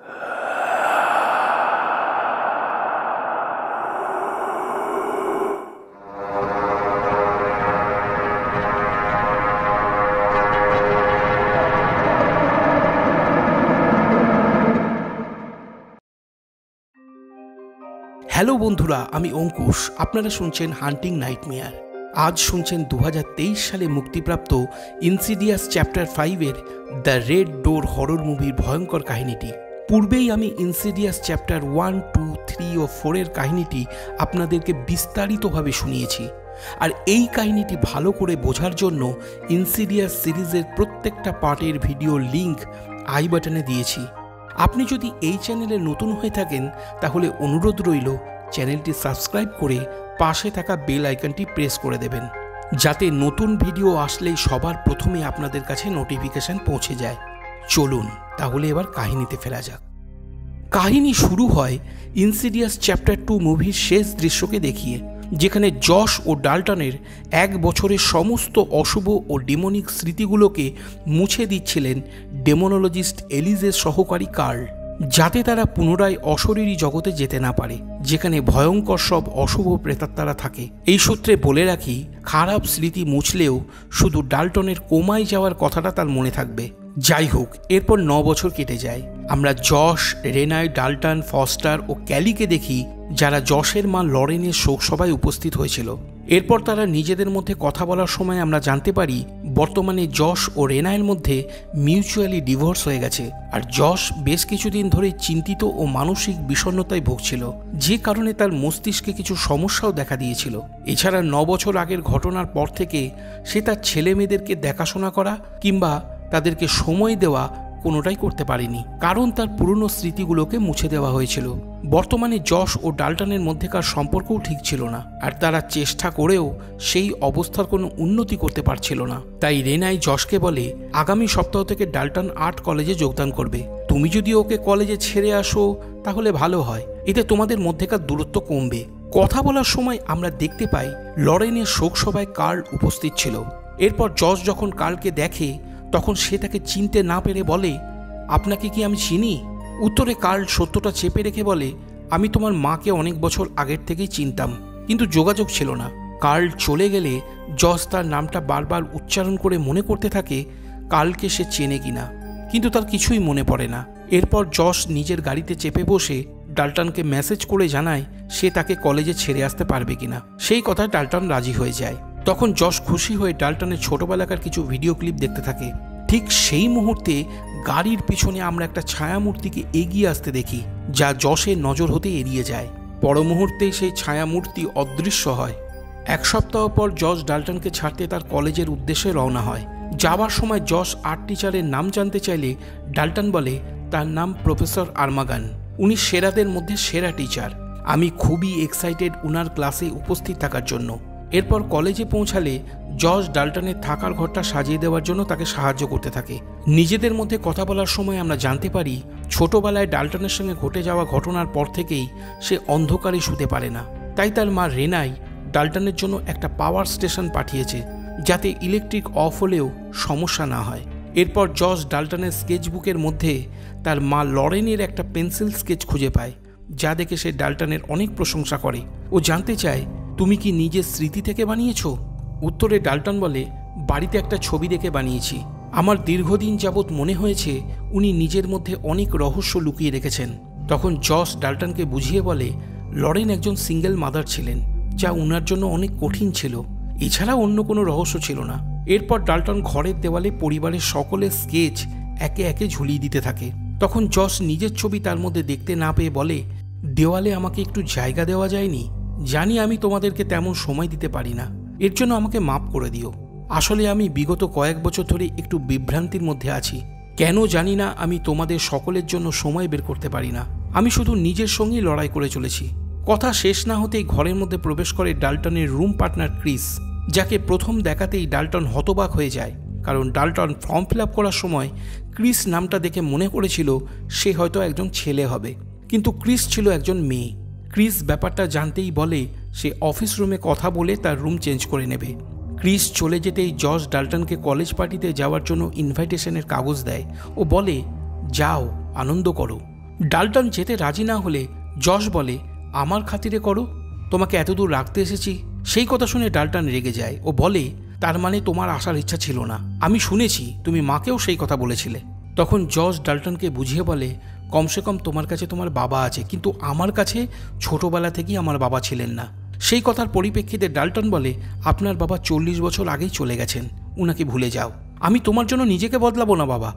Hello বন্ধুরা, আমি অঙ্কুশ। আপনারা শুনছেন হান্টিং নাইটমেয়ার। আজ শুনছেন 2023 সালে মুক্তিপ্রাপ্ত ইনসিডিয়াস চ্যাপ্টার 5-এর দ্য রেড ডোর হরর মুভির ভয়ঙ্কর কাহিনীটি। পূর্বেই আমি ইনসিডিয়াস চ্যাপ্টার 1, 2, 3 ও 4-এর কাহিনীটি আপনাদেরকে বিস্তারিতভাবে শুনিয়েছি। আর এই কাহিনীটি ভালো করে বোঝার জন্য ইনসিডিয়াস সিরিজের প্রত্যেকটা পার্টের ভিডিও লিঙ্ক আই বাটনে দিয়েছি। আপনি যদি এই চ্যানেলে নতুন হয়ে থাকেন তাহলে অনুরোধ রইল চ্যানেলটি সাবস্ক্রাইব করে পাশে থাকা বেল আইকনটি প্রেস করে দেবেন, যাতে নতুন ভিডিও আসলেই সবার প্রথমে আপনাদের কাছে নোটিফিকেশন পৌঁছে যায়। চলুন তাহলে এবার কাহিনীতে ফেরা যাক। কাহিনী শুরু হয় ইনসিডিয়াস চ্যাপ্টার 2 মুভির শেষ দৃশ্যকে দেখিয়ে, যেখানে জশ ও ডাল্টনের 1 বছরের সমস্ত অশুভ ও ডেমনিক স্মৃতিগুলোকে মুছে দিচ্ছিলেন ডেমোনোলজিস্ট এলিজের সহকারী কার্ল, যাতে তারা পুনরায় অশরীরী জগতে যেতে না পারে, যেখানে ভয়ঙ্কর সব অশুভ প্রেতাত্মারা থাকে। এই সূত্রে বলে রাখি, খারাপ স্মৃতি মুছলেও শুধু ডাল্টনের কোমায় যাওয়ার কথাটা তার মনে থাকবে। যাই হোক, এরপর 9 বছর কেটে যায়। আমরা জশ, রেনাই, ডাল্টন, ফস্টার ও ক্যালিকে দেখি, যারা জশের মা লরেনের শোকসভায় উপস্থিত হয়েছিল। এরপর তারা নিজেদের মধ্যে কথা বলার সময় আমরা জানতে পারি বর্তমানে জশ ও রেনাইয়ের মধ্যে মিউচুয়ালি ডিভোর্স হয়ে গেছে, আর জশ বেশ কিছুদিন ধরে চিন্তিত ও মানসিক বিষণ্ণতায় ভুগছিল, যে কারণে তার মস্তিষ্কে কিছু সমস্যাও দেখা দিয়েছিল। এছাড়া 9 বছর আগের ঘটনার পর থেকে সে তার ছেলে মেয়েদেরকে দেখাশোনা করা কিংবা তাদেরকে সময় দেওয়া কোনোটাই করতে পারেনি, কারণ তার পুরনো স্মৃতিগুলোকে মুছে দেওয়া হয়েছিল। বর্তমানে জশ ও ডাল্টনের মধ্যেকার সম্পর্কও ঠিক ছিল না, আর তারা চেষ্টা করেও সেই অবস্থার কোনো উন্নতি করতে পারছিল না। তাই রেনাই জশকে বলে, আগামী সপ্তাহ থেকে ডাল্টন আর্ট কলেজে যোগদান করবে। তুমি যদি ওকে কলেজে ছেড়ে আসো তাহলে ভালো হয়, এতে তোমাদের মধ্যেকার দূরত্ব কমবে। কথা বলার সময় আমরা দেখতে পাই লরেনের শোকসভায় কার্ল উপস্থিত ছিল। এরপর জশ যখন কার্লকে দেখে তখন সে তাকে চিনতে না পেরে বলে, আপনাকে কি আমি চিনি? উত্তরে কার্ল সত্যটা চেপে রেখে বলে, আমি তোমার মাকে অনেক বছর আগের থেকেই চিনতাম, কিন্তু যোগাযোগ ছিল না। কার্ল চলে গেলে জশ তার নামটা বারবার উচ্চারণ করে মনে করতে থাকে কার্লকে সে চেনে কিনা, কিন্তু তার কিছুই মনে পড়ে না। এরপর জশ নিজের গাড়িতে চেপে বসে ডাল্টনকে মেসেজ করে জানায় সে তাকে কলেজে ছেড়ে আসতে পারবে কিনা। সেই কথায় ডাল্টন রাজি হয়ে যায়। তখন জশ খুশি হয়ে ডাল্টনের ছোটবেলাকার কিছু ভিডিও ক্লিপ দেখতে থাকে। ঠিক সেই মুহূর্তে গাড়ির পিছনে আমরা একটা ছায়ামূর্তিকে এগিয়ে আসতে দেখি, যা জশের নজর হতে এড়িয়ে যায়। পর মুহূর্তেই সেই ছায়ামূর্তি অদৃশ্য হয়। 1 সপ্তাহ পর জশ ডাল্টনকে ছাড়তে তার কলেজের উদ্দেশ্যে রওনা হয়। যাবার সময় জশ আর্ট টিচারের নাম জানতে চাইলে ডাল্টন বলে তার নাম প্রফেসর আর্মাগান, উনি সেরাদের মধ্যে সেরা টিচার। আমি খুবই এক্সাইটেড উনার ক্লাসে উপস্থিত থাকার জন্য। এরপর কলেজে পৌঁছালে জশ ডাল্টনের থাকার ঘরটা সাজিয়ে দেওয়ার জন্য তাকে সাহায্য করতে থাকে। নিজেদের মধ্যে কথা বলার সময় আমরা জানতে পারি ছোটবেলায় ডাল্টনের সঙ্গে ঘটে যাওয়া ঘটনার পর থেকেই সে অন্ধকারে শুতে পারে না। তাই তার মা রেনাই ডাল্টনের জন্য একটা পাওয়ার স্টেশন পাঠিয়েছে, যাতে ইলেকট্রিক অফ হলেও সমস্যা না হয়। এরপর জশ ডাল্টনের স্কেচবুকের মধ্যে তার মা লরেনের একটা পেন্সিল স্কেচ খুঁজে পায়, যা দেখে সে ডাল্টনের অনেক প্রশংসা করে। ও জানতে চায়, তুমি কি নিজের স্মৃতি থেকে বানিয়েছ? উত্তরে ডাল্টন বলে, বাড়িতে একটা ছবি দেখে বানিয়েছি। আমার দীর্ঘদিন যাবৎ মনে হয়েছে উনি নিজের মধ্যে অনেক রহস্য লুকিয়ে রেখেছেন। তখন জশ ডাল্টনকে বুঝিয়ে বলে লরেন একজন সিঙ্গেল মাদার ছিলেন, যা উনার জন্য অনেক কঠিন ছিল। এছাড়া অন্য কোনো রহস্য ছিল না। এরপর ডাল্টন ঘরের দেওয়ালে পরিবারের সকলের স্কেচ একে একে ঝুলিয়ে দিতে থাকে। তখন জশ নিজের ছবি তার মধ্যে দেখতে না পেয়ে বলে, দেওয়ালে আমাকে একটু জায়গা দেওয়া যায়নি? জানি আমি তোমাদেরকে তেমন সময় দিতে পারি না, এর জন্য আমাকে মাফ করে দিও। আসলে আমি বিগত কয়েক বছর ধরে একটু বিভ্রান্তির মধ্যে আছি। কেন জানি না আমি তোমাদের সকলের জন্য সময় বের করতে পারি না। আমি শুধু নিজের সঙ্গেই লড়াই করে চলেছি। কথা শেষ না হতেই ঘরের মধ্যে প্রবেশ করে ডাল্টনের রুম পার্টনার ক্রিস, যাকে প্রথম দেখাতেই ডাল্টন হতবাক হয়ে যায়, কারণ ডাল্টন ফর্ম ফিল আপ করার সময় ক্রিস নামটা দেখে মনে করেছিল সে হয়তো একজন ছেলে হবে, কিন্তু ক্রিস ছিল একজন মেয়ে। ক্রিস ব্যাপারটা জানতেই বলে সে অফিস রুমে কথা বলে তার রুম চেঞ্জ করে নেবে। ক্রিস চলে যেতেই জশ ডাল্টনকে কলেজ পার্টিতে যাওয়ার জন্য ইনভাইটেশনের কাগজ দেয় ও বলে, যাও আনন্দ করো। ডাল্টন যেতে রাজি না হলে যশ বলে, আমার খাতিরে করো, তোমাকে এতদূর রাখতে এসেছি। সেই কথা শুনে ডাল্টন রেগে যায় ও বলে, তার মানে তোমার আসার ইচ্ছা ছিল না। আমি শুনেছি তুমি মাকেও সেই কথা বলেছিলে। তখন যশ ডাল্টনকে বুঝিয়ে বলে, কমসে কম তোমার কাছে তোমার বাবা আছে, কিন্তু আমার কাছে ছোটবেলা থেকেই আমার বাবা ছিলেন না। সেই কথার পরিপ্রেক্ষিতে ডাল্টন বলে, আপনার বাবা 40 বছর আগেই চলে গেছেন, উনাকে ভুলে যাও। আমি তোমার জন্য নিজেকে বদলাবো না বাবা।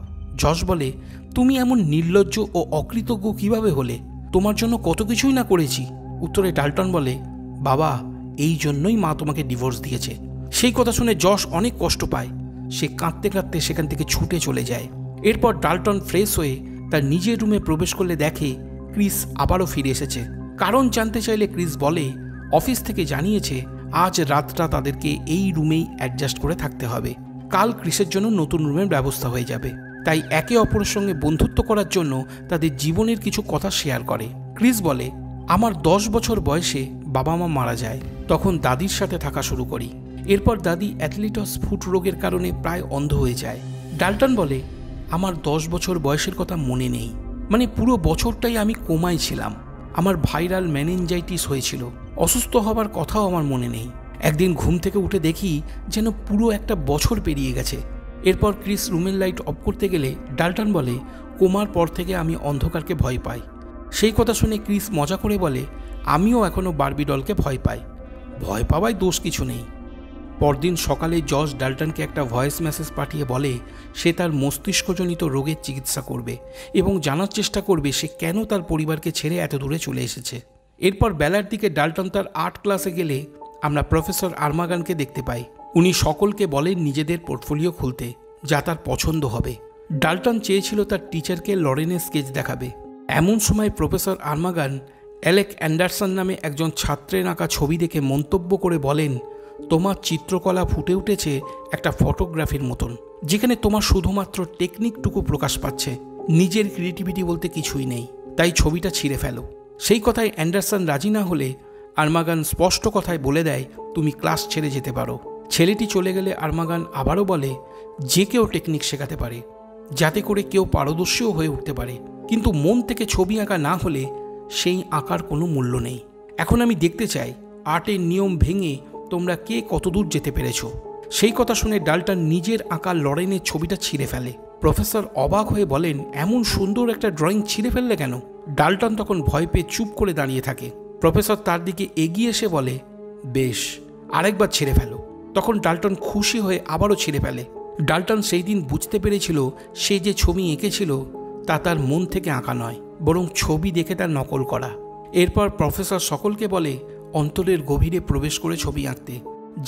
যশ বলে, তুমি এমন নির্লজ্জ ও অকৃতজ্ঞ কিভাবে হলে? তোমার জন্য কত কিছুই না করেছি। উত্তরে ডাল্টন বলে, বাবা, এই জন্যই মা তোমাকে ডিভোর্স দিয়েছে। সেই কথা শুনে যশ অনেক কষ্ট পায়। সে কাঁদতে কাঁদতে সেখান থেকে ছুটে চলে যায়। এরপর ডাল্টন ফ্রেশ হয়ে তার নিজের রুমে প্রবেশ করলে দেখে ক্রিস আবারও ফিরে এসেছে। কারণ জানতে চাইলে ক্রিস বলে, অফিস থেকে জানিয়েছে আজ রাতটা তাদেরকে এই রুমেই অ্যাডজাস্ট করে থাকতে হবে। কাল ক্রিসের জন্য নতুন রুমের ব্যবস্থা হয়ে যাবে। তাই একে অপরের সঙ্গে বন্ধুত্ব করার জন্য তাদের জীবনের কিছু কথা শেয়ার করে। ক্রিস বলে, আমার 10 বছর বয়সে বাবা মা মারা যায়, তখন দাদির সাথে থাকা শুরু করি। এরপর দাদি অ্যাথলিটস ফুট রোগের কারণে প্রায় অন্ধ হয়ে যায়। ডাল্টন বলে, আমার 10 বছর বয়সের কথা মনে নেই, মানে পুরো বছরটাই আমি কোমায় ছিলাম। আমার ভাইরাল মেনিনজাইটিস হয়েছিল, অসুস্থ হবার কথাও আমার মনে নেই। একদিন ঘুম থেকে উঠে দেখি যেন পুরো একটা বছর পেরিয়ে গেছে। এরপর ক্রিস রুমের লাইট অফ করতে গেলে ডাল্টন বলে, কোমার পর থেকে আমি অন্ধকারকে ভয় পাই। সেই কথা শুনে ক্রিস মজা করে বলে, আমিও এখনও বারবি ডলকে ভয় পাই। ভয় পাওয়ায় দোষ কিছু নেই। পরদিন সকালে যশ ডাল্টনকে একটা ভয়েস মেসেজ পাঠিয়ে বলে সে তার মস্তিষ্কজনিত রোগের চিকিৎসা করবে এবং জানার চেষ্টা করবে সে কেন তার পরিবারকে ছেড়ে এত দূরে চলে এসেছে। এরপর বেলার দিকে ডাল্টন তার আর্ট ক্লাসে গেলে আমরা প্রফেসর আর্মাগানকে দেখতে পাই। উনি সকলকে বলেন নিজেদের পোর্টফোলিও খুলতে, যা তার পছন্দ হবে। ডাল্টন চেয়েছিল তার টিচারকে লরেনের স্কেচ দেখাবে। এমন সময় প্রফেসর আর্মাগান অ্যালেক অ্যান্ডারসন নামে একজন ছাত্রের আঁকা ছবি দেখে মন্তব্য করে বলেন, তোমার চিত্রকলা ফুটে উঠেছে একটা ফটোগ্রাফির মতন, যেখানে তোমার শুধুমাত্র টেকনিকটুকু প্রকাশ পাচ্ছে, নিজের ক্রিয়েটিভিটি বলতে কিছুই নেই, তাই ছবিটা ছিঁড়ে ফেলো। সেই কথায় অ্যান্ডারসন রাজি না হলে আর্মাগান স্পষ্ট কথায় বলে দেয়, তুমি ক্লাস ছেড়ে যেতে পারো। ছেলেটি চলে গেলে আর্মাগান আবারও বলে, যে কেউ টেকনিক শেখাতে পারে, যাতে করে কেউ পারদর্শীও হয়ে উঠতে পারে, কিন্তু মন থেকে ছবি আঁকা না হলে সেই আঁকার কোনো মূল্য নেই। এখন আমি দেখতে চাই আর্টের নিয়ম ভেঙে তোমরা কে কতদূর যেতে পেরেছ। সেই কথা শুনে ডাল্টন নিজের আঁকা লরেনের ছবিটা ছিঁড়ে ফেলে। প্রফেসর অবাক হয়ে বলেন, এমন সুন্দর একটা ড্রয়িং ছিঁড়ে ফেললে কেন? ডাল্টন তখন ভয় পেয়ে চুপ করে দাঁড়িয়ে থাকে। প্রফেসর তার দিকে এগিয়ে এসে বলে, বেশ, আরেকবার ছিঁড়ে ফেলো। তখন ডাল্টন খুশি হয়ে আবারও ছিঁড়ে ফেলে। ডাল্টন সেই দিন বুঝতে পেরেছিল সে যে ছবি এঁকেছিল তা তার মন থেকে আঁকা নয়, বরং ছবি দেখে তার নকল করা। এরপর প্রফেসর সকলকে বলে অন্তরের গভীরে প্রবেশ করে ছবি আঁকতে,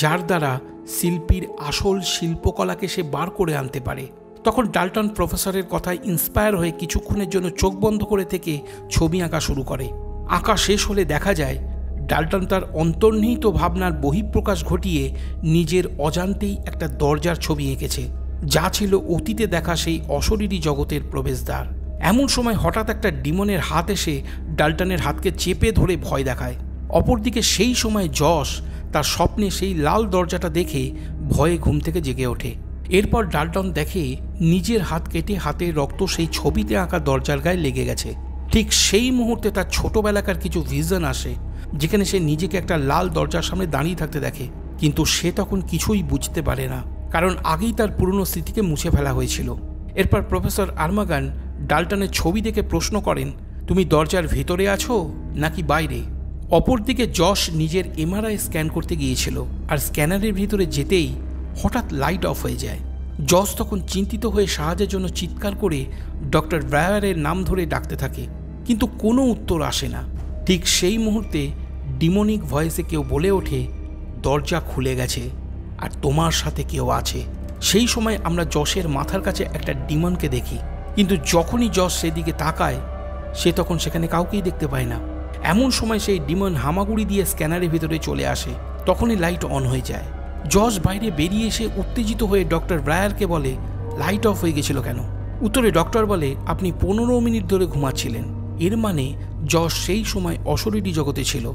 যার দ্বারা শিল্পীর আসল শিল্পকলাকে সে বার করে আনতে পারে। তখন ডাল্টন প্রফেসরের কথায় ইন্সপায়ার হয়ে কিছুক্ষণের জন্য চোখ বন্ধ করে থেকে ছবি আঁকা শুরু করে। আঁকা শেষ হলে দেখা যায় ডাল্টন তার অন্তর্নিহিত ভাবনার বহিঃপ্রকাশ ঘটিয়ে নিজের অজান্তেই একটা দরজার ছবি এঁকেছে, যা ছিল অতীতে দেখা সেই অশরীরী জগতের প্রবেশদ্বার। এমন সময় হঠাৎ একটা ডিমনের হাত এসে ডাল্টনের হাতকে চেপে ধরে ভয় দেখায়। অপরদিকে সেই সময় যশ তার স্বপ্নে সেই লাল দরজাটা দেখে ভয়ে ঘুম থেকে জেগে ওঠে। এরপর ডাল্টন দেখে নিজের হাত কেটে হাতের রক্ত সেই ছবিতে আঁকা দরজার গায়ে লেগে গেছে। ঠিক সেই মুহূর্তে তার ছোটবেলাকার কিছু ভিশন আসে, যেখানে সে নিজেকে একটা লাল দরজার সামনে দাঁড়িয়ে থাকতে দেখে, কিন্তু সে তখন কিছুই বুঝতে পারে না, কারণ আগেই তার পুরনো স্মৃতিকে মুছে ফেলা হয়েছিল। এরপর প্রফেসর আর্মাগান ডাল্টনের ছবি দেখে প্রশ্ন করেন, তুমি দরজার ভেতরে আছো নাকি বাইরে? অপরদিকে যশ নিজের এমআরআই স্ক্যান করতে গিয়েছিল, আর স্ক্যানারের ভিতরে যেতেই হঠাৎ লাইট অফ হয়ে যায়। যশ তখন চিন্তিত হয়ে সাহায্যের জন্য চিৎকার করে ডক্টর ব্রায়ারের নাম ধরে ডাকতে থাকে, কিন্তু কোনো উত্তর আসে না। ঠিক সেই মুহূর্তে ডিমনিক ভয়েসে কেউ বলে ওঠে, দরজা খুলে গেছে আর তোমার সাথে কেউ আছে। সেই সময় আমরা যশের মাথার কাছে একটা ডিমনকে দেখি, কিন্তু যখনই যশ সেদিকে তাকায় সে তখন সেখানে কাউকেই দেখতে পায় না। এমন সময় সেই ডিমন হামাগুড়ি দিয়ে স্ক্যানারের ভিতরে চলে আসে। তখনই লাইট অন হয়ে যায়। যশ বাইরে বেরিয়ে এসে উত্তেজিত হয়ে ডক্টর ব্রায়ারকে বলে, লাইট অফ হয়ে গেছিল কেন? উত্তরে ডক্টর বলে, আপনি 15 মিনিট ধরে ঘুমাচ্ছিলেন। এর মানে যশ সেই সময় অশরীরী জগতে ছিল।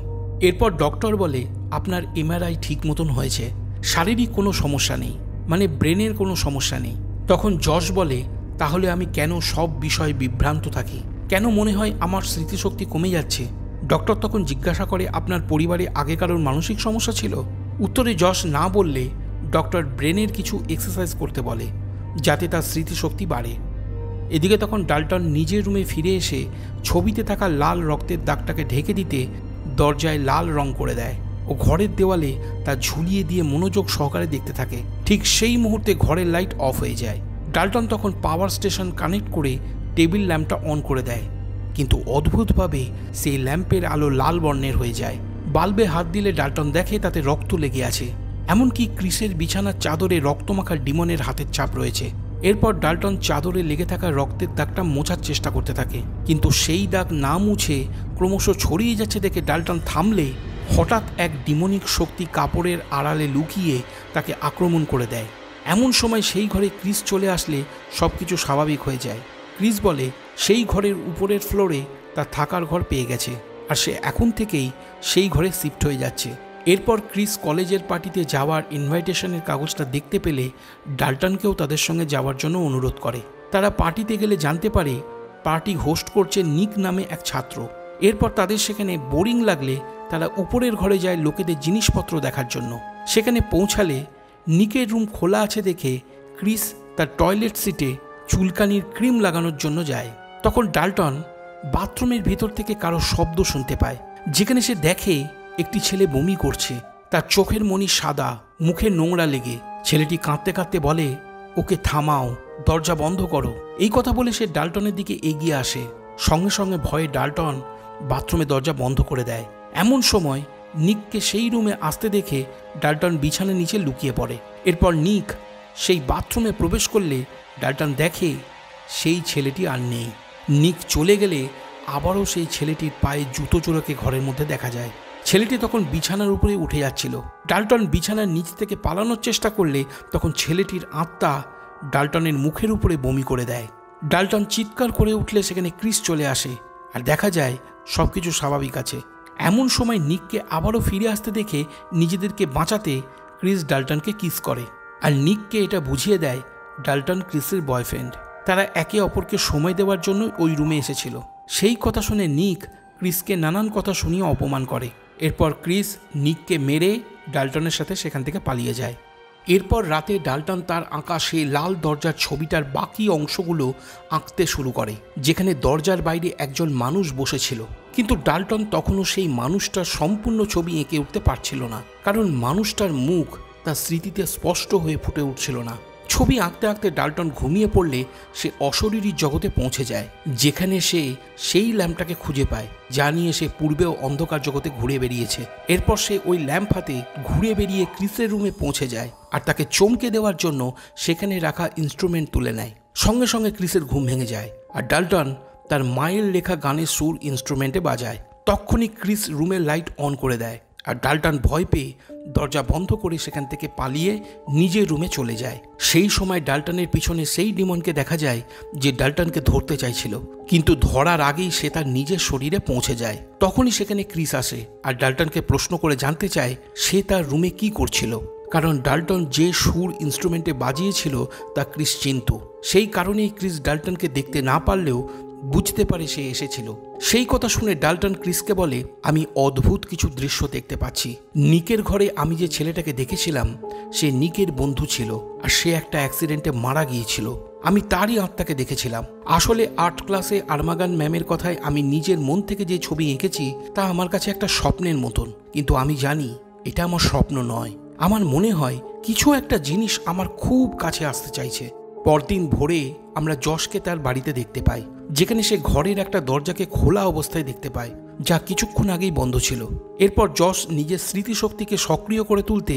এরপর ডক্টর বলে, আপনার এমআরআই ঠিক মতন হয়েছে, শারীরিক কোনো সমস্যা নেই, মানে ব্রেনের কোনো সমস্যা নেই। তখন যশ বলে, তাহলে আমি কেন সব বিষয়ে বিভ্রান্ত থাকি? কেন মনে হয় আমার স্মৃতিশক্তি কমে যাচ্ছে? ডক্টর তখন জিজ্ঞাসা করে, আপনার পরিবারে আগে কারোর মানসিক সমস্যা ছিল? উত্তরে যশ না বললে ডক্টর ব্রেনের কিছু এক্সারসাইজ করতে বলে যাতে তার স্মৃতিশক্তি বাড়ে। এদিকে তখন ডাল্টন নিজের রুমে ফিরে এসে ছবিতে থাকা লাল রক্তের দাগটাকে ঢেকে দিতে দরজায় লাল রং করে দেয় ও ঘরের দেওয়ালে তা ঝুলিয়ে দিয়ে মনোযোগ সহকারে দেখতে থাকে। ঠিক সেই মুহূর্তে ঘরের লাইট অফ হয়ে যায়। ডাল্টন তখন পাওয়ার স্টেশন কানেক্ট করে টেবিল ল্যাম্পটা অন করে দেয়, কিন্তু অদ্ভুতভাবে সেই ল্যাম্পের আলো লাল বর্ণের হয়ে যায়। বাল্বে হাত দিলে ডাল্টন দেখে তাতে রক্ত লেগে আছে, এমনকি ক্রিসের বিছানার চাদরে রক্তমাখা ডিমনের হাতের ছাপ রয়েছে। এরপর ডাল্টন চাদরে লেগে থাকা রক্তের দাগটা মোছার চেষ্টা করতে থাকে, কিন্তু সেই দাগ না মুছে ক্রমশ ছড়িয়ে যাচ্ছে দেখে ডাল্টন থামলে হঠাৎ এক ডিমনিক শক্তি কাপড়ের আড়ালে লুকিয়ে তাকে আক্রমণ করে দেয়। এমন সময় সেই ঘরে ক্রিস চলে আসলে সব কিছু স্বাভাবিক হয়ে যায়। ক্রিস বলে সেই ঘরের উপরের ফ্লোরে তার থাকার ঘর পেয়ে গেছে আর সে এখন থেকেই সেই ঘরে শিফট হয়ে যাচ্ছে। এরপর ক্রিস কলেজের পার্টিতে যাওয়ার ইনভাইটেশনের কাগজটা দেখতে পেলে ডাল্টনকেও তাদের সঙ্গে যাওয়ার জন্য অনুরোধ করে। তারা পার্টিতে গেলে জানতে পারে পার্টি হোস্ট করছে নিক নামে এক ছাত্র। এরপর তাদের সেখানে বোরিং লাগলে তারা উপরের ঘরে যায় লোকেদের জিনিসপত্র দেখার জন্য। সেখানে পৌঁছালে নিকের রুম খোলা আছে দেখে ক্রিস তার টয়লেট সিটে চুলকানির ক্রিম লাগানোর জন্য যায়। তখন ডাল্টন বাথরুমের ভিতর থেকে কারো শব্দ শুনতে পায়, যেখানে সে দেখে একটি ছেলে বমি করছে। তার চোখের মণি সাদা, মুখে নোংরা লেগে। ছেলেটি কাঁদতে কাঁদতে বলে, ওকে থামাও, দরজা বন্ধ করো। এই কথা বলে সে ডাল্টনের দিকে এগিয়ে আসে। সঙ্গে সঙ্গে ভয়ে ডাল্টন বাথরুমে দরজা বন্ধ করে দেয়। এমন সময় নিককে সেই রুমে আসতে দেখে ডাল্টন বিছানার নিচে লুকিয়ে পড়ে। এরপর নিক সেই বাথরুমে প্রবেশ করলে ডাল্টন দেখে সেই ছেলেটি আর নেই। নিক চলে গেলে আবারও সেই ছেলেটির পায়ে জুতো জোড়াকে ঘরের মধ্যে দেখা যায়। ছেলেটি তখন বিছানার উপরে উঠে যাচ্ছিল। ডাল্টন বিছানার নিচ থেকে পালানোর চেষ্টা করলে তখন ছেলেটির আত্মা ডাল্টনের মুখের উপরে বমি করে দেয়। ডাল্টন চিৎকার করে উঠলে সেখানে ক্রিস চলে আসে আর দেখা যায় সবকিছু স্বাভাবিক আছে। এমন সময় নিককে আবারও ফিরে আসতে দেখে নিজেদেরকে বাঁচাতে ক্রিস ডাল্টনকে কিস করে আর নিককে এটা বুঝিয়ে দেয় ডাল্টন ক্রিসের বয়ফ্রেন্ড। তারা একে অপরকে সময় দেওয়ার জন্য ওই রুমে এসেছিল। সেই কথা শুনে নিক ক্রিসকে নানান কথা শুনিয়ে অপমান করে। এরপর ক্রিস নিককে মেরে ডাল্টনের সাথে সেখান থেকে পালিয়ে যায়। এরপর রাতে ডাল্টন তার আঁকা সেই লাল দরজার ছবিটার বাকি অংশগুলো আঁকতে শুরু করে, যেখানে দরজার বাইরে একজন মানুষ বসেছিল। কিন্তু ডাল্টন তখনও সেই মানুষটার সম্পূর্ণ ছবি এঁকে উঠতে পারছিল না, কারণ মানুষটার মুখ তার স্মৃতিতে স্পষ্ট হয়ে ফুটে উঠছিল না। ছবি আঁকতে আঁকতে ডাল্টন ঘুমিয়ে পড়লে সে অশরীরী জগতে পৌঁছে যায়, যেখানে সে সেই ল্যাম্পটাকে খুঁজে পায় যা নিয়ে সে পূর্বেও অন্ধকার জগতে ঘুরে বেরিয়েছে। এরপর সে ওই ল্যাম্প হাতে ঘুরে বেরিয়ে ক্রিসের রুমে পৌঁছে যায় আর তাকে চমকে দেওয়ার জন্য সেখানে রাখা ইনস্ট্রুমেন্ট তুলে নেয়। সঙ্গে সঙ্গে ক্রিসের ঘুম ভেঙে যায় আর ডাল্টন তার মায়ের লেখা গানের সুর ইনস্ট্রুমেন্টে বাজায়। তখনই ক্রিস রুমের লাইট অন করে দেয় আর ডাল্টন ভয় পেয়ে দরজা বন্ধ করে সেখান থেকে পালিয়ে নিজের রুমে চলে যায়। সেই সময় ডাল্টনের পিছনে সেই ডিমনকে দেখা যায় যে ডাল্টনকে ধরতে চাইছিল, কিন্তু ধরার আগেই সে তার নিজের শরীরে পৌঁছে যায়। তখনই সেখানে ক্রিস আসে আর ডাল্টনকে প্রশ্ন করে জানতে চায় সে তার রুমে কি করছিল, কারণ ডাল্টন যে সুর ইনস্ট্রুমেন্টে বাজিয়েছিল তা ক্রিস চিনত। সেই কারণেই ক্রিস ডাল্টনকে দেখতে না পারলেও বুঝতে পারে সে এসেছিল। সেই কথা শুনে ডাল্টন ক্রিসকে বলে, আমি অদ্ভুত কিছু দৃশ্য দেখতে পাচ্ছি। নিকের ঘরে আমি যে ছেলেটাকে দেখেছিলাম সে নিকের বন্ধু ছিল আর সে একটা অ্যাক্সিডেন্টে মারা গিয়েছিল। আমি তারই আত্মাকে দেখেছিলাম। আসলে আর্ট ক্লাসে আরমাগান ম্যামের কথায় আমি নিজের মন থেকে যে ছবি এঁকেছি তা আমার কাছে একটা স্বপ্নের মতন, কিন্তু আমি জানি এটা আমার স্বপ্ন নয়। আমার মনে হয় কিছু একটা জিনিস আমার খুব কাছে আসতে চাইছে। পরদিন ভোরে আমরা যশকে তার বাড়িতে দেখতে পাই, যেখানে সে ঘরের একটা দরজাকে খোলা অবস্থায় দেখতে পায় যা কিছুক্ষণ আগেই বন্ধ ছিল। এরপর যশ নিজের স্মৃতিশক্তিকে সক্রিয় করে তুলতে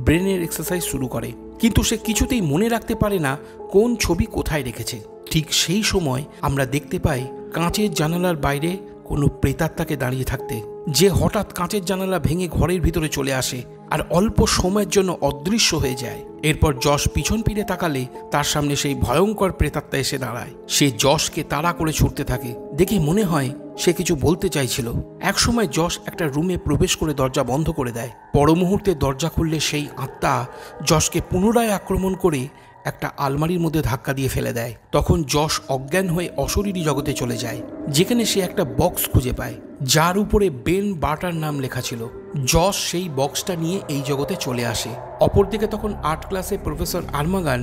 ব্রেনের এক্সারসাইজ শুরু করে, কিন্তু সে কিছুতেই মনে রাখতে পারে না কোন ছবি কোথায় রেখেছে। ঠিক সেই সময় আমরা দেখতে পাই কাঁচের জানালার বাইরে কোনো প্রেতাত্মাকে দাঁড়িয়ে থাকতে, যে হঠাৎ কাঁচের জানালা ভেঙে ঘরের ভিতরে চলে আসে আর অল্প সময়ের জন্য অদৃশ্য হয়ে যায়। এরপর যশ পিছন ফিরে তাকালে তার সামনে সেই ভয়ঙ্কর প্রেতাত্মা এসে দাঁড়ায়। সে যশকে তাড়া করে ছুটতে থাকে, দেখে মনে হয় সে কিছু বলতে চাইছিল। একসময় যশ একটা রুমে প্রবেশ করে দরজা বন্ধ করে দেয়। পর মুহূর্তে দরজা খুললে সেই আত্মা যশকে পুনরায় আক্রমণ করে একটা আলমারির মধ্যে ধাক্কা দিয়ে ফেলে দেয়। তখন যশ অজ্ঞান হয়ে অশরীরী জগতে চলে যায়, যেখানে সে একটা বক্স খুঁজে পায় যার উপরে বেন বার্টার নাম লেখা ছিল। যশ সেই বক্সটা নিয়ে এই জগতে চলে আসে। অপরদিকে তখন আর্ট ক্লাসে প্রফেসর আরমাগান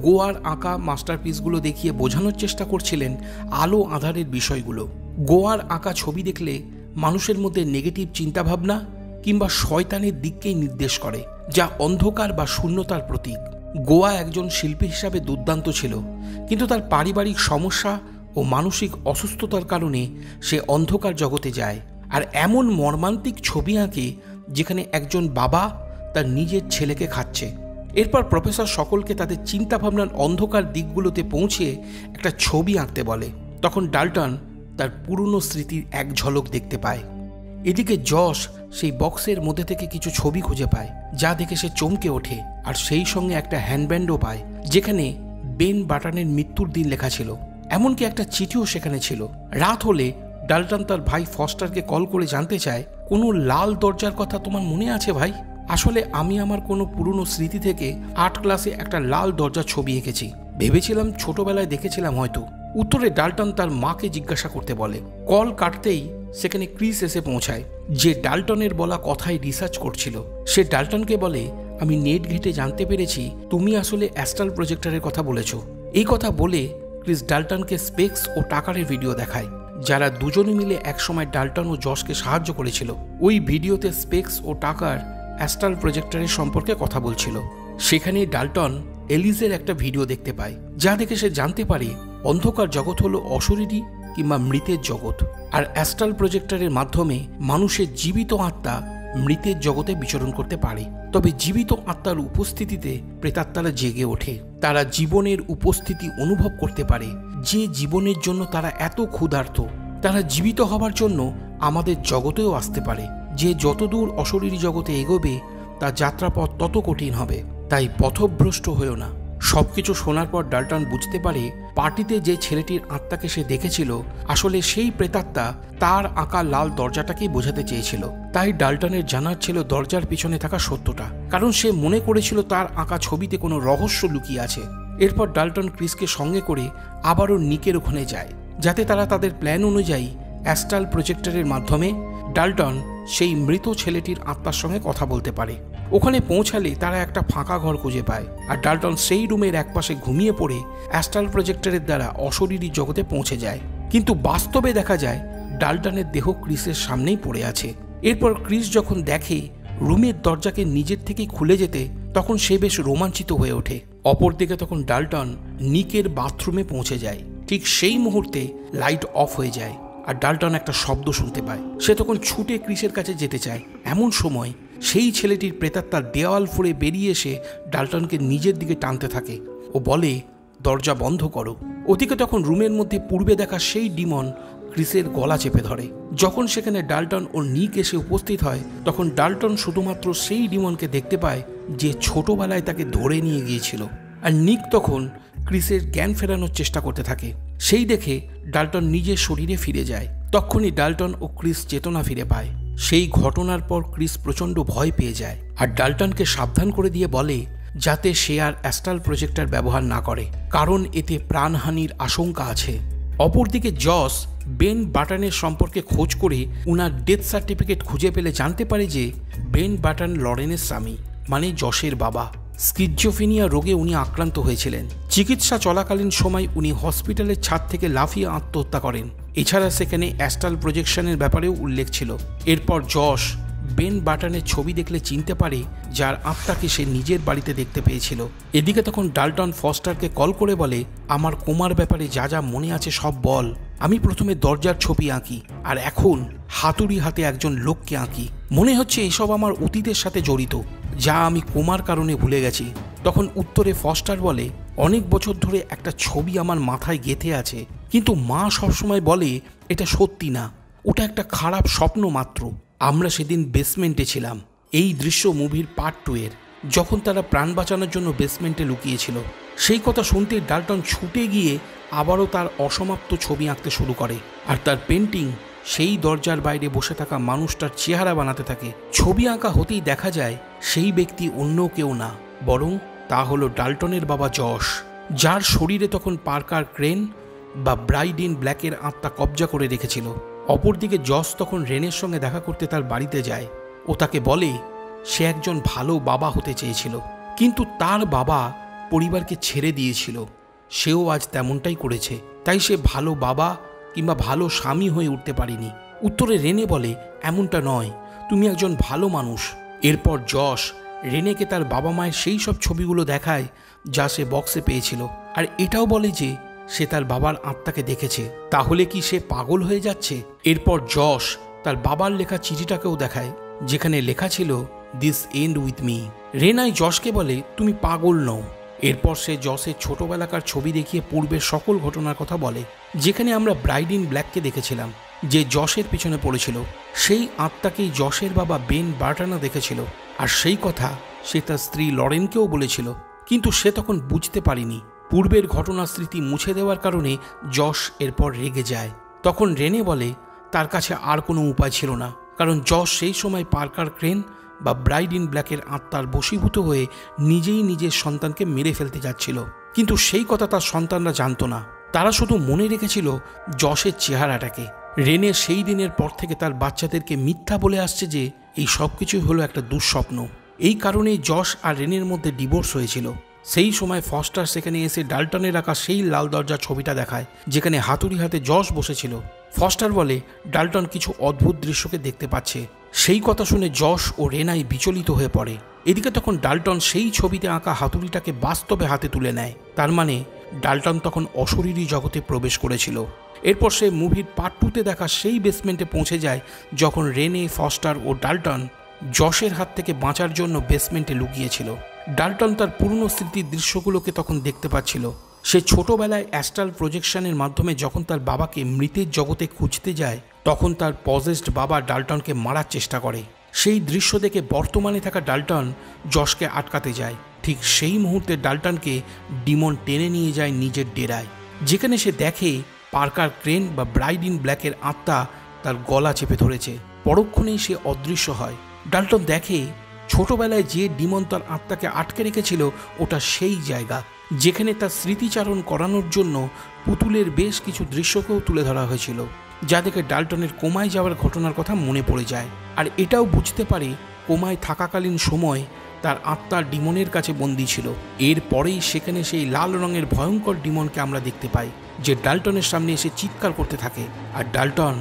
গোয়ার আঁকা মাস্টারপিসগুলো দেখিয়ে বোঝানোর চেষ্টা করছিলেন আলো আঁধারের বিষয়গুলো। গোয়ার আঁকা ছবি দেখলে মানুষের মধ্যে নেগেটিভ চিন্তাভাবনা কিংবা শয়তানের দিককেই নির্দেশ করে, যা অন্ধকার বা শূন্যতার প্রতীক। গোয়া একজন শিল্পী হিসাবে দুর্দান্ত ছিল, কিন্তু তার পারিবারিক সমস্যা ও মানসিক অসুস্থতার কারণে সে অন্ধকার জগতে যায় আর এমন মর্মান্তিক ছবি আঁকে যেখানে একজন বাবা তার নিজের ছেলেকে খাচ্ছে। এরপর প্রফেসর সকলকে তাদের চিন্তাভাবনার অন্ধকার দিকগুলোতে পৌঁছে একটা ছবি আঁকতে বলে। তখন ডাল্টন তার পুরনো স্মৃতির এক ঝলক দেখতে পায়। এদিকে যশ সেই বক্সের মধ্যে থেকে কিছু ছবি খুঁজে পায়, যা দেখে সে চমকে ওঠে আর সেই সঙ্গে একটা হ্যান্ডব্যান্ডও পায়, যেখানে বেন বার্টানের মৃত্যুর দিন লেখা ছিল। এমনকি একটা চিঠিও সেখানে ছিল। রাত হলে ডাল্টন তার ভাই ফস্টারকে কল করে জানতে চায়, কোনো লাল দরজার কথা তোমার মনে আছে ভাই? আসলে আমি আমার কোনো পুরনো স্মৃতি থেকে আর্ট ক্লাসে একটা লাল দরজার ছবি এঁকেছি, ভেবেছিলাম ছোটবেলায় দেখেছিলাম হয়তো। উত্তরে ডাল্টন তার মাকে জিজ্ঞাসা করতে বলে। কল কাটতেই সেখানে ক্রিস এসে পৌঁছায়, যে ডাল্টনের বলা কথায় রিসার্চ করছিল। সে ডাল্টনকে বলে, আমি নেট ঘেটে জানতে পেরেছি তুমি আসলে অ্যাস্ট্রাল প্রজেক্টরের কথা বলেছ। এই কথা বলে ক্রিস ডাল্টনকে স্পেক্স ও টাকারের ভিডিও দেখায়, যারা দুজনে মিলে একসময় ডাল্টন ও যশকে সাহায্য করেছিল। ওই ভিডিওতে স্পেক্স ও টাকার অ্যাস্ট্রাল প্রজেক্টরের সম্পর্কে কথা বলছিল। সেখানে ডাল্টন এলিজের একটা ভিডিও দেখতে পায়, যা দেখে সে জানতে পারে অন্ধকার জগৎ হলো অশরীরী কিংবা মৃতের জগৎ, আর অ্যাস্ট্রাল প্রজেক্টরের মাধ্যমে মানুষের জীবিত আত্মা মৃতের জগতে বিচরণ করতে পারে। তবে জীবিত আত্মার উপস্থিতিতে প্রেতাত্মারা জেগে ওঠে। তারা জীবনের উপস্থিতি অনুভব করতে পারে, যে জীবনের জন্য তারা এত ক্ষুধার্ত। তারা জীবিত হবার জন্য আমাদের জগতেও আসতে পারে। যে যতদূর অশরীরী জগতে এগোবে তার যাত্রাপথ তত কঠিন হবে, তাই পথভ্রষ্ট হয়েও না। সবকিছু শোনার পর ডাল্টন বুঝতে পারে পার্টিতে যে ছেলেটির আত্মাকে সে দেখেছিল আসলে সেই প্রেতাত্মা তার আঁকা লাল দরজাটাকেই বোঝাতে চেয়েছিল। তাই ডাল্টনের জানার ছিল দরজার পিছনে থাকা সত্যটা, কারণ সে মনে করেছিল তার আঁকা ছবিতে কোনো রহস্য লুকিয়ে আছে। এরপর ডাল্টন ক্রিসকে সঙ্গে করে আবারও নিকের ওখানে যায়, যাতে তারা তাদের প্ল্যান অনুযায়ী অ্যাস্ট্রাল প্রজেক্টরের মাধ্যমে ডাল্টন সেই মৃত ছেলেটির আত্মার সঙ্গে কথা বলতে পারে। ওখানে পৌঁছালে তারা একটা ফাঁকা ঘর খুঁজে পায়, আর ডাল্টন সেই রুমের একপাশে ঘুমিয়ে পড়ে অ্যাস্ট্রাল প্রজেক্টরের দ্বারা অশরীরী জগতে পৌঁছে যায়। কিন্তু বাস্তবে দেখা যায় ডাল্টনের দেহ ক্রিসের সামনেই পড়ে আছে। এরপর ক্রিস যখন দেখে রুমের দরজাকে নিজের থেকেই খুলে যেতে, তখন সে বেশ রোমাঞ্চিত হয়ে ওঠে। অপরদিকে তখন ডাল্টন নিকের বাথরুমে পৌঁছে যায়। ঠিক সেই মুহূর্তে লাইট অফ হয়ে যায় আর ডাল্টন একটা শব্দ শুনতে পায়। সে তখন ছুটে ক্রিসের কাছে যেতে চায়। এমন সময় সেই ছেলেটির প্রেতাত্মা দেওয়াল ফুঁড়ে বেরিয়ে এসে ডাল্টনকে নিজের দিকে টানতে থাকে ও বলে, দরজা বন্ধ করো। ওদিকে তখন রুমের মধ্যে পূর্বে দেখা সেই ডিমন ক্রিসের গলা চেপে ধরে। যখন সেখানে ডাল্টন ও নিক এসে উপস্থিত হয়, তখন ডাল্টন শুধুমাত্র সেই ডিমনকে দেখতে পায় যে ছোটবেলায় তাকে ধরে নিয়ে গিয়েছিল। আর নিক তখন ক্রিসের জ্ঞান ফেরানোর চেষ্টা করতে থাকে। সেই দেখে ডাল্টন নিজের শরীরে ফিরে যায়। তখনই ডাল্টন ও ক্রিস চেতনা ফিরে পায়। সেই ঘটনার পর ক্রিস প্রচণ্ড ভয় পেয়ে যায় আর ডাল্টনকে সাবধান করে দিয়ে বলে যাতে সে আর অ্যাস্ট্রাল প্রজেক্টর ব্যবহার না করে, কারণ এতে প্রাণহানির আশঙ্কা আছে। অপরদিকে যশ বেন বার্টানের সম্পর্কে খোঁজ করে উনার ডেথ সার্টিফিকেট খুঁজে পেলে জানতে পারে যে বেন বার্টান লরেনের স্বামী, মানে যশের বাবা। স্কিজোফ্রেনিয়া রোগে উনি আক্রান্ত হয়েছিলেন। চিকিৎসা চলাকালীন সময় উনি হসপিটালের ছাদ থেকে লাফিয়ে আত্মহত্যা করেন। এছাড়া সেখানে অ্যাস্ট্রাল প্রজেকশনের ব্যাপারেও উল্লেখ ছিল। এরপর যশ বেন বার্টানের ছবি দেখলে চিনতে পারে যার আত্মাকে সে নিজের বাড়িতে দেখতে পেয়েছিল। এদিকে তখন ডাল্টন ফস্টারকে কল করে বলে, আমার কোমার ব্যাপারে যা যা মনে আছে সব বল। আমি প্রথমে দরজার ছবি আঁকি, আর এখন হাতুড়ি হাতে একজন লোককে আঁকি। মনে হচ্ছে এসব আমার অতীতের সাথে জড়িত, যা আমি কোমার কারণে ভুলে গেছি। তখন উত্তরে ফস্টার বলে, অনেক বছর ধরে একটা ছবি আমার মাথায় গেঁথে আছে, কিন্তু মা সবসময় বলে এটা সত্যি না, ওটা একটা খারাপ স্বপ্ন মাত্র। আমরা সেদিন বেসমেন্টে ছিলাম। এই দৃশ্য মুভির পার্ট 2 এর, যখন তারা প্রাণ বাঁচানোর জন্য বেসমেন্টে লুকিয়েছিল। সেই কথা শুনতে ডাল্টন ছুটে গিয়ে আবারও তার অসমাপ্ত ছবি আঁকতে শুরু করে, আর তার পেন্টিং সেই দরজার বাইরে বসে থাকা মানুষটার চেহারা বানাতে থাকে। ছবি আঁকা হতেই দেখা যায় সেই ব্যক্তি অন্য কেউ না, বরং তা হলো ডাল্টনের বাবা জশ, যার শরীরে তখন পার্কার ক্রেন বা ব্রাইড ইন ব্ল্যাকের আত্মা কবজা করে রেখেছিল। অপরদিকে জশ তখন রেনের সঙ্গে দেখা করতে তার বাড়িতে যায় ও তাকে বলে সে একজন ভালো বাবা হতে চেয়েছিল, কিন্তু তার বাবা পরিবারকে ছেড়ে দিয়েছিল। সেও আজ তেমনটাই করেছে, তাই সে ভালো বাবা কিংবা ভালো স্বামী হয়ে উঠতে পারেনি। উত্তরে রেনে বলে, এমনটা নয়, তুমি একজন ভালো মানুষ। এরপর জশ রেনেকে তার বাবা মায়ের সেই সব ছবিগুলো দেখায় যা সে বক্সে পেয়েছিল, আর এটাও বলে যে সে তার বাবার আত্মাকে দেখেছে। তাহলে কি সে পাগল হয়ে যাচ্ছে? এরপর জশ তার বাবার লেখা চিঠিটাকেও দেখায়, যেখানে লেখা ছিল দিস এন্ড উইথ মি। রেনাই জশকে বলে, তুমি পাগল নও। এরপর সে জশের ছোটবেলাকার ছবি দেখিয়ে পূর্বের সকল ঘটনার কথা বলে, যেখানে আমরা ব্রাইড ইন ব্ল্যাককে দেখেছিলাম যে জশের পিছনে পড়েছিল। সেই আত্মাকেই জশের বাবা বেন বার্টানা দেখেছিল, আর সেই কথা সে তার স্ত্রী লরেনকেও বলেছিল, কিন্তু সে তখন বুঝতে পারেনি। পূর্বের ঘটনার স্মৃতি মুছে দেওয়ার কারণে জশ এরপর রেগে যায়। তখন রেনে বলে তার কাছে আর কোনো উপায় ছিল না, কারণ জশ সেই সময় পার্কার ক্রেন বা ব্রাইড ইন ব্ল্যাকের আত্মার বশীভূত হয়ে নিজেই নিজের সন্তানকে মেরে ফেলতে যাচ্ছিল। কিন্তু সেই কথা তার সন্তানরা জানতো না, তারা শুধু মনে রেখেছিল জশের চেহারাটাকে। রেনে সেই দিনের পর থেকে তার বাচ্চাদেরকে মিথ্যা বলে আসছে যে এই সব কিছুই হলো একটা দুঃস্বপ্ন। এই কারণেই জশ আর রেনের মধ্যে ডিভোর্স হয়েছিল। সেই সময় ফস্টার সেখানে এসে ডাল্টনের রাখা সেই লাল দরজার ছবিটা দেখায়, যেখানে হাতুড়ি হাতে জশ বসেছিল। ফস্টার বলে ডাল্টন কিছু অদ্ভুত দৃশ্যকে দেখতে পাচ্ছে। সেই কথা শুনে জশ ও রেনাই বিচলিত হয়ে পড়ে। এদিকে তখন ডাল্টন সেই ছবিতে আঁকা হাতুড়িটাকে বাস্তবে হাতে তুলে নেয়। তার মানে ডাল্টন তখন অশরীরী জগতে প্রবেশ করেছিল। এরপর সে মুভির পার্ট 2তে দেখা সেই বেসমেন্টে পৌঁছে যায়, যখন রেনে, ফস্টার ও ডাল্টন জশের হাত থেকে বাঁচার জন্য বেসমেন্টে লুকিয়েছিল। ডাল্টন তার পুরনো স্মৃতির দৃশ্যগুলোকে তখন দেখতে পাচ্ছিল। সে ছোটবেলায় অ্যাস্ট্রাল প্রজেকশনের মাধ্যমে যখন তার বাবাকে মৃতের জগতে খুঁজতে যায়, তখন তার পজেসড বাবা ডাল্টনকে মারার চেষ্টা করে। সেই দৃশ্য দেখে বর্তমানে থাকা ডাল্টন জশকে আটকাতে যায়। ঠিক সেই মুহূর্তে ডাল্টনকে ডিমন টেনে নিয়ে যায় নিজের ডেরায়, যেখানে সে দেখে পার্কার ক্রেন বা ব্রাইড ইন ব্ল্যাকের আত্মা তার গলা চেপে ধরেছে। পরক্ষণেই সে অদৃশ্য হয়। ডাল্টন দেখে ছোটবেলায় যে ডিমন তার আত্মাকে আটকে রেখেছিল ওটা সেই জায়গা, যেখানে তার স্মৃতিচারণ করানোর জন্য পুতুলের বেশ কিছু দৃশ্যকেও তুলে ধরা হয়েছিল, যা দেখে ডাল্টনের কোমায় যাওয়ার ঘটনার কথা মনে পড়ে যায়। আর এটাও বুঝতে পারে কোমায় থাকাকালীন সময় তার আত্মা ডিমনের কাছে বন্দী ছিল। এরপরেই সেখানে সেই লাল রঙের ভয়ঙ্কর ডিমনকে আমরা দেখতে পাই, যে ডাল্টনের সামনে এসে চিৎকার করতে থাকে, আর ডাল্টন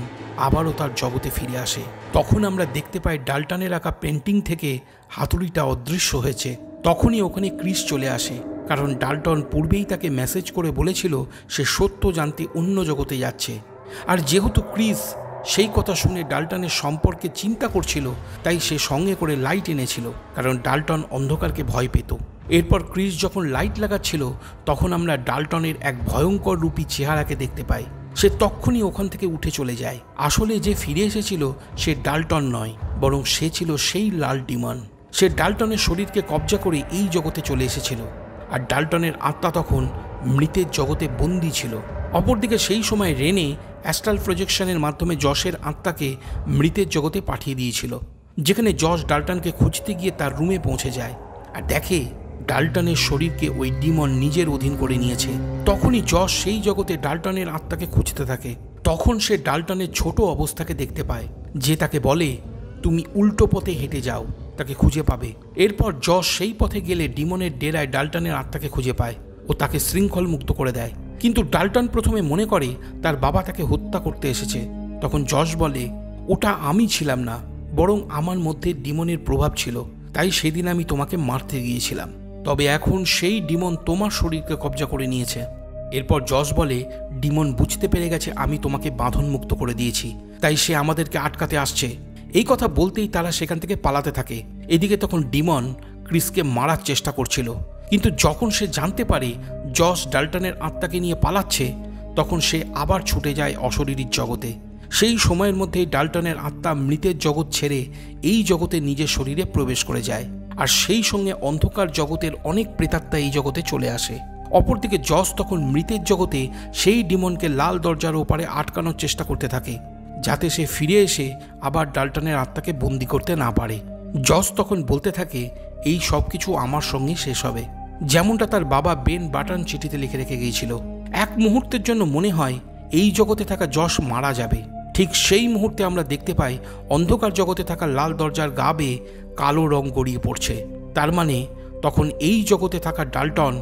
আবারও তার জগতে ফিরে আসে। তখন আমরা দেখতে পাই ডাল্টনের আঁকা পেন্টিং থেকে হাতুড়িটা অদৃশ্য হয়েছে। তখনই ওখানে ক্রিস চলে আসে, কারণ ডাল্টন পূর্বেই তাকে মেসেজ করে বলেছিল সে সত্য জানতে অন্য জগতে যাচ্ছে। আর যেহেতু ক্রিস সেই কথা শুনে ডাল্টনের সম্পর্কে চিন্তা করছিল, তাই সে সঙ্গে করে লাইট এনেছিল, কারণ ডাল্টন অন্ধকারকে ভয় পেত। এরপর ক্রিস যখন লাইট লাগাচ্ছিল, তখন আমরা ডাল্টনের এক ভয়ঙ্কর রূপী চেহারাকে দেখতে পাই। সে তক্ষুনি ওখান থেকে উঠে চলে যায়। আসলে যে ফিরে এসেছিল সে ডাল্টন নয়, বরং সে ছিল সেই লাল ডিমন। সে ডাল্টনের শরীরকে কবজা করে এই জগতে চলে এসেছিল, আর ডাল্টনের আত্মা তখন মৃতের জগতে বন্দী ছিল। অপরদিকে সেই সময় রেনে অ্যাস্ট্রাল প্রজেকশনের মাধ্যমে জশের আত্মাকে মৃতের জগতে পাঠিয়ে দিয়েছিল, যেখানে জশ ডাল্টনকে খুঁজতে গিয়ে তার রুমে পৌঁছে যায় আর দেখে ডাল্টনের শরীরকে ওই ডিমন নিজের অধীন করে নিয়েছে। তখনই জশ সেই জগতে ডাল্টনের আত্মাকে খুঁজতে থাকে। তখন সে ডাল্টনের ছোট অবস্থাকে দেখতে পায়, যে তাকে বলে তুমি উল্টো পথে হেঁটে যাও, তাকে খুঁজে পাবে। এরপর জশ সেই পথে গেলে ডিমনের ডেরায় ডাল্টনের আত্মাকে খুঁজে পায় ও তাকে শৃঙ্খল মুক্ত করে দেয়। কিন্তু ডাল্টন প্রথমে মনে করে তার বাবা তাকে হত্যা করতে এসেছে। তখন জশ বলে ওটা আমি ছিলাম না, বরং আমার মধ্যে ডিমনের প্রভাব ছিল, তাই সেদিন আমি তোমাকে মারতে গিয়েছিলাম। তবে এখন সেই ডিমন তোমার শরীরকে কবজা করে নিয়েছে। এরপর জশ বলে ডিমন বুঝতে পেরে গেছে আমি তোমাকে বাঁধন মুক্ত করে দিয়েছি, তাই সে আমাদেরকে আটকাতে আসছে। এই কথা বলতেই তারা সেখান থেকে পালাতে থাকে। এদিকে তখন ডিমন ক্রিসকে মারার চেষ্টা করছিল, কিন্তু যখন সে জানতে পারে জশ ডাল্টনের আত্মাকে নিয়ে পালাচ্ছে, তখন সে আবার ছুটে যায় অশরীরীর জগতে। সেই সময়ের মধ্যেই ডাল্টনের আত্মা মৃতের জগৎ ছেড়ে এই জগতে নিজের শরীরে প্রবেশ করে যায়, আর সেই সঙ্গে অন্ধকার জগতের অনেক প্রেতাত্মা এই জগতে চলে আসে। অপরদিকে জশ তখন মৃতের জগতে সেই ডিমনকে লাল দরজার ওপারে আটকানোর চেষ্টা করতে থাকে, যাতে সে ফিরে এসে আবার ডাল্টনের আত্মাকে বন্দি করতে না পারে। জশ তখন বলতে থাকে এই সব কিছু আমার সঙ্গে শেষ হবে, যেমনটা তার বাবা বেন বাটন চিঠিতে লিখে রেখে গিয়েছিল। এক মুহূর্তের জন্য মনে হয় এই জগতে থাকা যশ মারা যাবে। ঠিক সেই মুহূর্তে আমরা দেখতে পাই অন্ধকার জগতে থাকা লাল দরজার গা বেয়ে কালো রং গড়িয়ে পড়ছে। তার মানে তখন এই জগতে থাকা ডাল্টন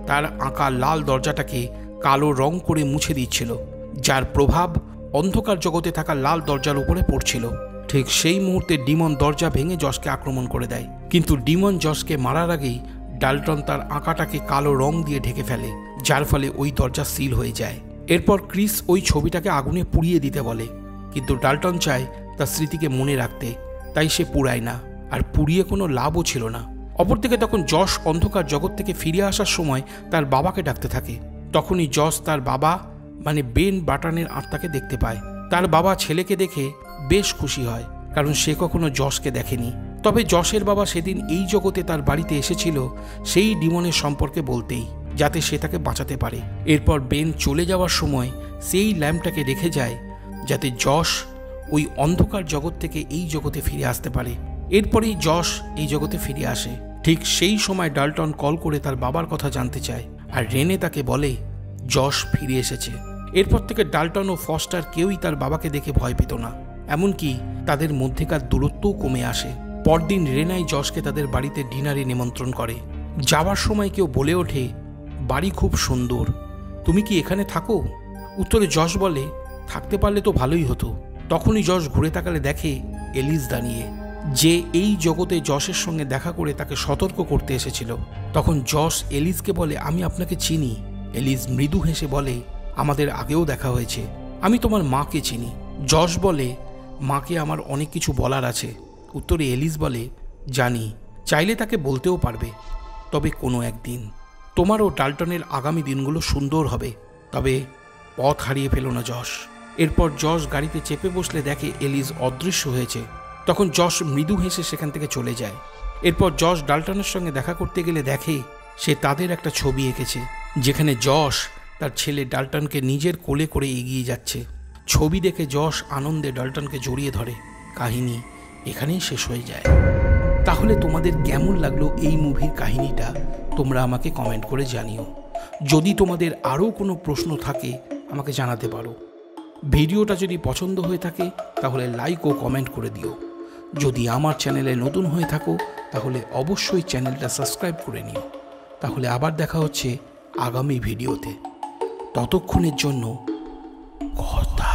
তার আঁকা লাল দরজাটাকে কালো রং করে মুছে দিচ্ছিল, যার প্রভাব অন্ধকার জগতে থাকা লাল দরজার উপরে পড়ছিল। ঠিক সেই মুহূর্তে ডিমন দরজা ভেঙে যশকে আক্রমণ করে দেয়, কিন্তু ডিমন যশকে মারার আগেই ডাল্টন তার আঁকাটাকে কালো রং দিয়ে ঢেকে ফেলে, যার ফলে ওই দরজা সিল হয়ে যায়। এরপর ক্রিস ওই ছবিটাকে আগুনে পুড়িয়ে দিতে বলে, কিন্তু ডাল্টন চায় তার স্মৃতিকে মনে রাখতে, তাই সে পুড়ায় না, আর পুড়িয়ে কোনো লাভও ছিল না। অপরদিকে তখন যশ অন্ধকার জগৎ থেকে ফিরে আসার সময় তার বাবাকে ডাকতে থাকে। তখনই যশ তার বাবা মানে বেন বাটনের আত্মাকে দেখতে পায়। তার বাবা ছেলেকে দেখে বেশ খুশি হয়, কারণ সে কখনো যশকে দেখেনি। তবে যশের বাবা সেদিন এই জগতে তার বাড়িতে এসেছিল সেই ডিমনের সম্পর্কে বলতেই, যাতে সে তাকে বাঁচাতে পারে। এরপর বেন চলে যাওয়ার সময় সেই ল্যাম্পটাকে রেখে যায়, যাতে যশ ওই অন্ধকার জগৎ থেকে এই জগতে ফিরে আসতে পারে। এরপরেই যশ এই জগতে ফিরে আসে। ঠিক সেই সময় ডাল্টন কল করে তার বাবার কথা জানতে চায়, আর রেনে তাকে বলে যশ ফিরে এসেছে। এরপর থেকে ডাল্টন ও ফস্টার কেউই তার বাবাকে দেখে ভয় পেত না, এমনকি তাদের মধ্যেকার দূরত্বও কমে আসে। পরদিন রেনাই যশকে তাদের বাড়িতে ডিনারে নিমন্ত্রণ করে। যাওয়ার সময় কেউ বলে ওঠে, বাড়ি খুব সুন্দর, তুমি কি এখানে থাকো? উত্তরে যশ বলে, থাকতে পারলে তো ভালোই হতো। তখনই যশ ঘুরে তাকালে দেখে এলিস দাঁড়িয়ে, যে এই জগতে যশের সঙ্গে দেখা করে তাকে সতর্ক করতে এসেছিল। তখন যশ এলিসকে বলে, আমি আপনাকে চিনি। এলিস মৃদু হেসে বলে, আমাদের আগেও দেখা হয়েছে, আমি তোমার মাকে চিনি। যশ বলে, মাকে আমার অনেক কিছু বলার আছে। উত্তরে এলিস বলে, জানি, চাইলে তাকে বলতেও পারবে, তবে কোনো একদিন। তোমারও ডাল্টনের আগামী দিনগুলো সুন্দর হবে, তবে পথ হারিয়ে ফেলো না যশ। এরপর যশ গাড়িতে চেপে বসলে দেখে এলিস অদৃশ্য হয়েছে। তখন যশ মৃদু হেসে সেখান থেকে চলে যায়। এরপর যশ ডাল্টনের সঙ্গে দেখা করতে গেলে দেখে সে তাদের একটা ছবি এঁকেছে, যেখানে যশ তার ছেলে ডাল্টনকে নিজের কোলে করে এগিয়ে যাচ্ছে। ছবি দেখে যশ আনন্দে ডাল্টনকে জড়িয়ে ধরে। কাহিনী এখানেই শেষ হয়ে যায়। তাহলে তোমাদের কেমন লাগলো এই মুভির কাহিনীটা তোমরা আমাকে কমেন্ট করে জানিও। যদি তোমাদের আরও কোনো প্রশ্ন থাকে আমাকে জানাতে পারো। ভিডিওটা যদি পছন্দ হয়ে থাকে তাহলে লাইক ও কমেন্ট করে দিও। যদি আমার চ্যানেলে নতুন হয়ে থাকো তাহলে অবশ্যই চ্যানেলটা সাবস্ক্রাইব করে নিও। তাহলে আবার দেখা হচ্ছে আগামী ভিডিওতে। ততক্ষণের জন্য কথা।